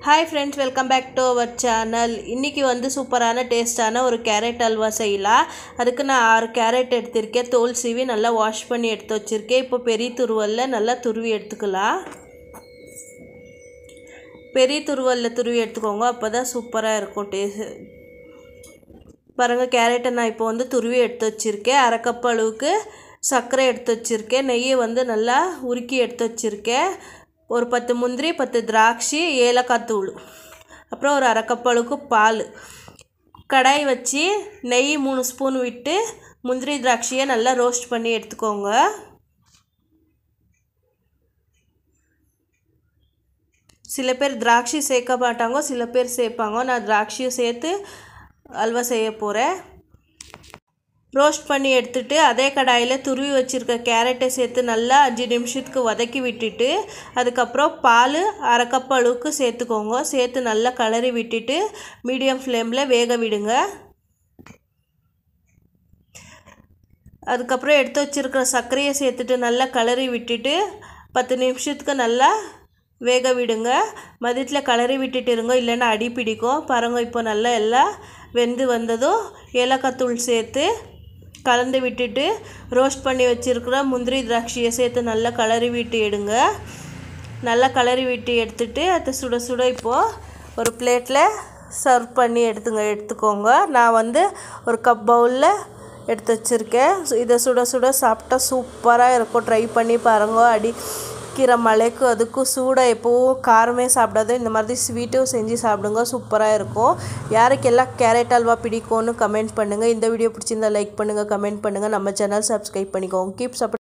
Hi friends, welcome back to our channel. இன்னைக்கு வந்து சூப்பரான டேஸ்டான ஒரு கேரட் அல்வா செய்யலாம். அதுக்கு நான் 6 கேரட் எடுத்துர்க்கேன். தோல் சீவி நல்லா வாஷ் பண்ணி எடுத்து வச்சிருக்கேன். இப்போ பெரிய துருவல்ல நல்லா துருவி எடுத்துக்கலாம். பெரிய துருவல்ல துருவி எடுத்துக்கோங்க. அப்பதான் சூப்பரா இருக்கும் டேஸ்ட். பாருங்க கேரட்டை நான் இப்போ வந்து துருவி எடுத்து வச்சிருக்கேன். 1/2 கப் அளவுக்கு சர்க்கரை எடுத்து வச்சிருக்கேன். நெய்யை வந்து நல்லா உருக்கி எடுத்து வச்சிருக்கேன். ஒரு 10 முந்திரி 10 திராட்சை ஏலக்காய் தூள் அப்புறம் ஒரு 1/2 கப் அளவுக்கு பால் கடாய் வச்சு நெய் 3 ஸ்பூன் விட்டு முந்திரி திராட்சையை நல்லா ரோஸ்ட் பண்ணி எடுத்துக்கோங்க. சில பேர் திராட்சை சேர்க்க மாட்டாங்க, சில பேர் சேர்ப்பாங்க. நான் திராட்சையை சேர்த்து அல்வா செய்ய போகிறேன். ரோஸ்ட் பண்ணி எடுத்துட்டு அதே கடாயில் துருவி வச்சுருக்க கேரட்டை சேர்த்து நல்லா 5 நிமிஷத்துக்கு வதக்கி விட்டுட்டு அதுக்கப்புறம் பால் 1/2 கப் அளவுக்கு சேர்த்துக்கோங்க. சேர்த்து நல்லா கிளறி விட்டுட்டு மீடியம் ஃப்ளேமில் வேக விடுங்க. அதுக்கப்புறம் எடுத்து வச்சுருக்கிற சர்க்கரையை சேர்த்துட்டு நல்லா கிளறி விட்டுட்டு 10 நிமிஷத்துக்கு நல்லா வேக விடுங்க. மதியத்தில் கிளறி விட்டுட்டு இருங்க, இல்லைன்னா அடி பிடிக்கும். பாருங்க இப்போ நல்லா எல்லாம் வெந்து வந்ததும் ஏலக்காய் தூள் சேர்த்து கலந்து விட்டுட்டு ரோஸ்ட் பண்ணி வச்சுருக்கிற முந்திரி திராட்சையை சேர்த்து நல்லா கிளறி விட்டு எடுங்க. நல்லா கிளறி விட்டு எடுத்துட்டு அதை சுட சுட இப்போது ஒரு பிளேட்டில் சர்வ் பண்ணி எடுத்துக்கோங்க. நான் வந்து ஒரு கப் பவுலில் எடுத்து வச்சுருக்கேன். இதை சுட சுட சாப்பிட்டா சூப்பராக இருக்கும். ட்ரை பண்ணி பாருங்க. அடிக்கிற மழைக்கு அதுக்கும் சூடாக எப்போவும் காரமே சாப்பிடாது, இந்த மாதிரி ஸ்வீட்டும் செஞ்சு சாப்பிடுங்க, சூப்பராக இருக்கும். யாருக்கெல்லாம் கேரட் அல்வா பிடிக்கும்னு கமெண்ட் பண்ணுங்கள். இந்த வீடியோ பிடிச்சிருந்தா லைக் பண்ணுங்கள், கமெண்ட் பண்ணுங்கள். நம்ம சேனல் சப்ஸ்கிரைப் பண்ணிக்கோங்க. Keep support.